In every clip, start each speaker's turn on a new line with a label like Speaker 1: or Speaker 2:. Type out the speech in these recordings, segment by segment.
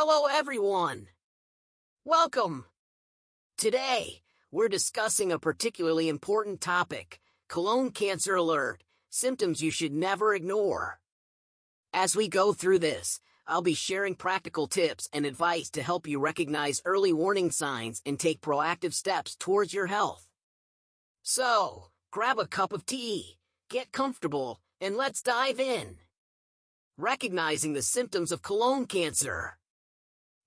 Speaker 1: Hello everyone! Welcome! Today, we're discussing a particularly important topic, colon cancer alert, symptoms you should never ignore. As we go through this, I'll be sharing practical tips and advice to help you recognize early warning signs and take proactive steps towards your health. So, grab a cup of tea, get comfortable, and let's dive in. Recognizing the symptoms of colon cancer.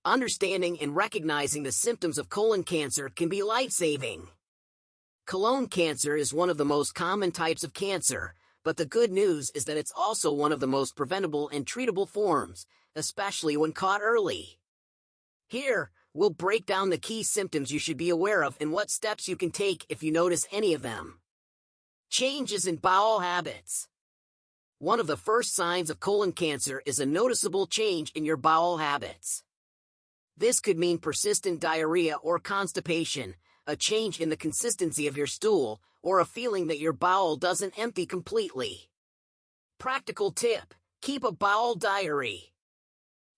Speaker 1: Understanding and recognizing the symptoms of colon cancer can be life-saving. Colon cancer is one of the most common types of cancer, but the good news is that it's also one of the most preventable and treatable forms, especially when caught early. Here, we'll break down the key symptoms you should be aware of and what steps you can take if you notice any of them. Changes in bowel habits. One of the first signs of colon cancer is a noticeable change in your bowel habits. This could mean persistent diarrhea or constipation, a change in the consistency of your stool, or a feeling that your bowel doesn't empty completely. Practical tip: keep a bowel diary.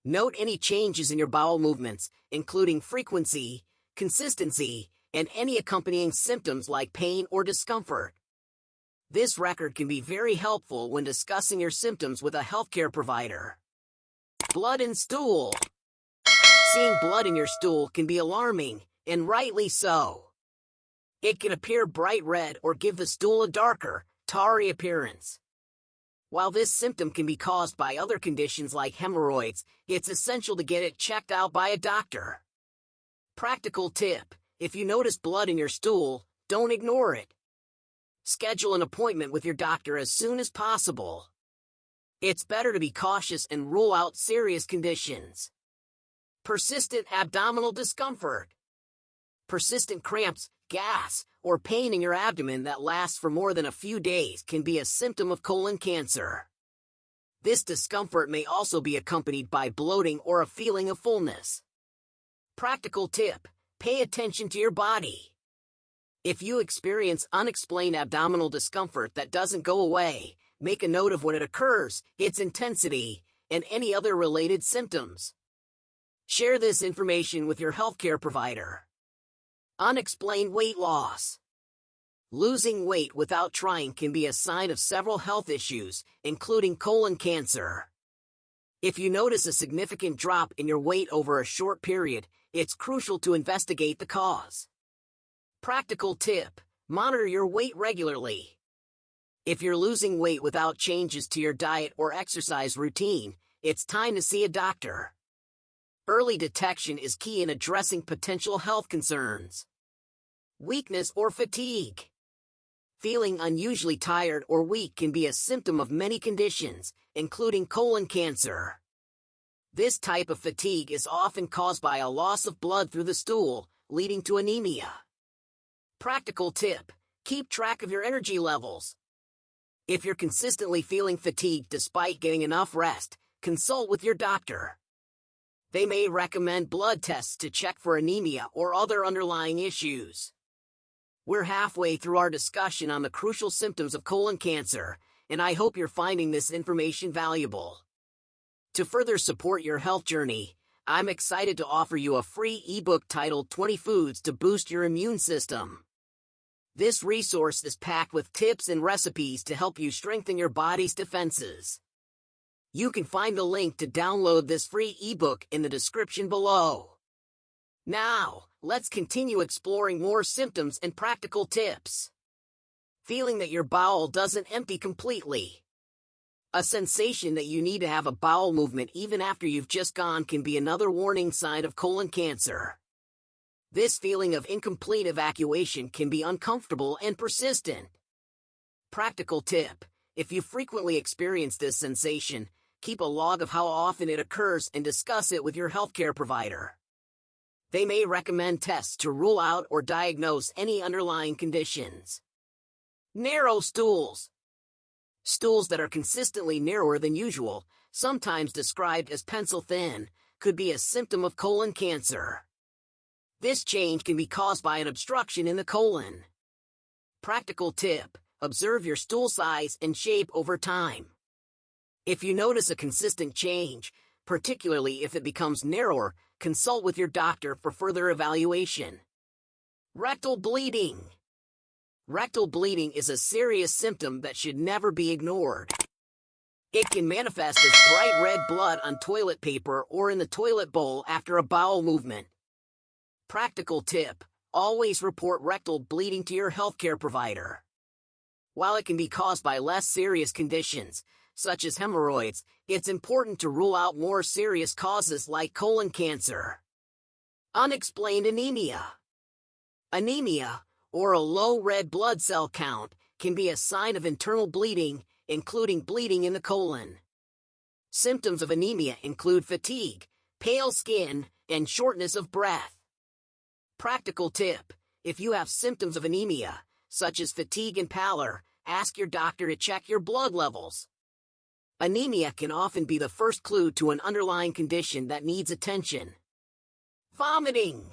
Speaker 1: Note any changes in your bowel movements, including frequency, consistency, and any accompanying symptoms like pain or discomfort. This record can be very helpful when discussing your symptoms with a healthcare provider. Blood in stool. Seeing blood in your stool can be alarming, and rightly so. It can appear bright red or give the stool a darker, tarry appearance. While this symptom can be caused by other conditions like hemorrhoids, it's essential to get it checked out by a doctor. Practical tip: if you notice blood in your stool, don't ignore it. Schedule an appointment with your doctor as soon as possible. It's better to be cautious and rule out serious conditions. Persistent abdominal discomfort. Persistent cramps, gas, or pain in your abdomen that lasts for more than a few days can be a symptom of colon cancer. This discomfort may also be accompanied by bloating or a feeling of fullness. Practical tip: pay attention to your body. If you experience unexplained abdominal discomfort that doesn't go away, make a note of when it occurs, its intensity, and any other related symptoms. Share this information with your healthcare provider. Unexplained weight loss. Losing weight without trying can be a sign of several health issues, including colon cancer. If you notice a significant drop in your weight over a short period, it's crucial to investigate the cause. Practical tip: monitor your weight regularly. If you're losing weight without changes to your diet or exercise routine, it's time to see a doctor. Early detection is key in addressing potential health concerns. Weakness or fatigue. Feeling unusually tired or weak can be a symptom of many conditions, including colon cancer. This type of fatigue is often caused by a loss of blood through the stool, leading to anemia. Practical tip: keep track of your energy levels. If you're consistently feeling fatigued despite getting enough rest, consult with your doctor. They may recommend blood tests to check for anemia or other underlying issues. We're halfway through our discussion on the crucial symptoms of colon cancer, and I hope you're finding this information valuable. To further support your health journey, I'm excited to offer you a free ebook titled 20 Foods to Boost Your Immune System. This resource is packed with tips and recipes to help you strengthen your body's defenses. You can find the link to download this free ebook in the description below. Now, let's continue exploring more symptoms and practical tips. Feeling that your bowel doesn't empty completely. A sensation that you need to have a bowel movement even after you've just gone can be another warning sign of colon cancer. This feeling of incomplete evacuation can be uncomfortable and persistent. Practical tip: if you frequently experience this sensation, keep a log of how often it occurs and discuss it with your healthcare provider. They may recommend tests to rule out or diagnose any underlying conditions. Narrow stools. Stools that are consistently narrower than usual, sometimes described as pencil thin, could be a symptom of colon cancer. This change can be caused by an obstruction in the colon. Practical tip: observe your stool size and shape over time. If you notice a consistent change, particularly if it becomes narrower. Consult with your doctor for further evaluation. Rectal bleeding. Rectal bleeding is a serious symptom that should never be ignored. It can manifest as bright red blood on toilet paper or in the toilet bowl after a bowel movement. Practical tip: always report rectal bleeding to your healthcare provider. While it can be caused by less serious conditions, such as hemorrhoids, it's important to rule out more serious causes like colon cancer. Unexplained anemia. Anemia, or a low red blood cell count, can be a sign of internal bleeding, including bleeding in the colon. Symptoms of anemia include fatigue, pale skin, and shortness of breath. Practical tip: if you have symptoms of anemia, such as fatigue and pallor, ask your doctor to check your blood levels. Anemia can often be the first clue to an underlying condition that needs attention. Vomiting.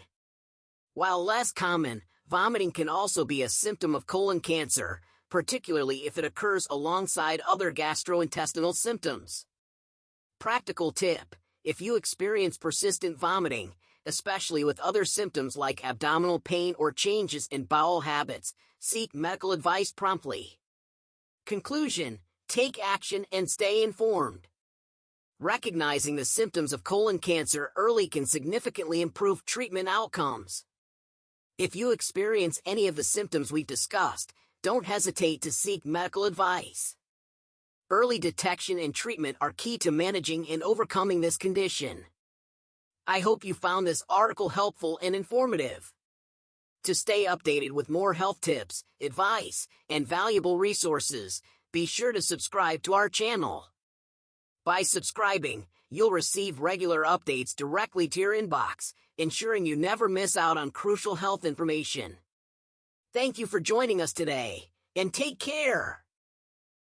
Speaker 1: While less common, vomiting can also be a symptom of colon cancer, particularly if it occurs alongside other gastrointestinal symptoms. Practical tip: if you experience persistent vomiting, especially with other symptoms like abdominal pain or changes in bowel habits, seek medical advice promptly. Conclusion: take action and stay informed. Recognizing the symptoms of colon cancer early can significantly improve treatment outcomes. If you experience any of the symptoms we've discussed, don't hesitate to seek medical advice. Early detection and treatment are key to managing and overcoming this condition. I hope you found this article helpful and informative. To stay updated with more health tips, advice, and valuable resources, be sure to subscribe to our channel. By subscribing, you'll receive regular updates directly to your inbox, ensuring you never miss out on crucial health information. Thank you for joining us today, and take care!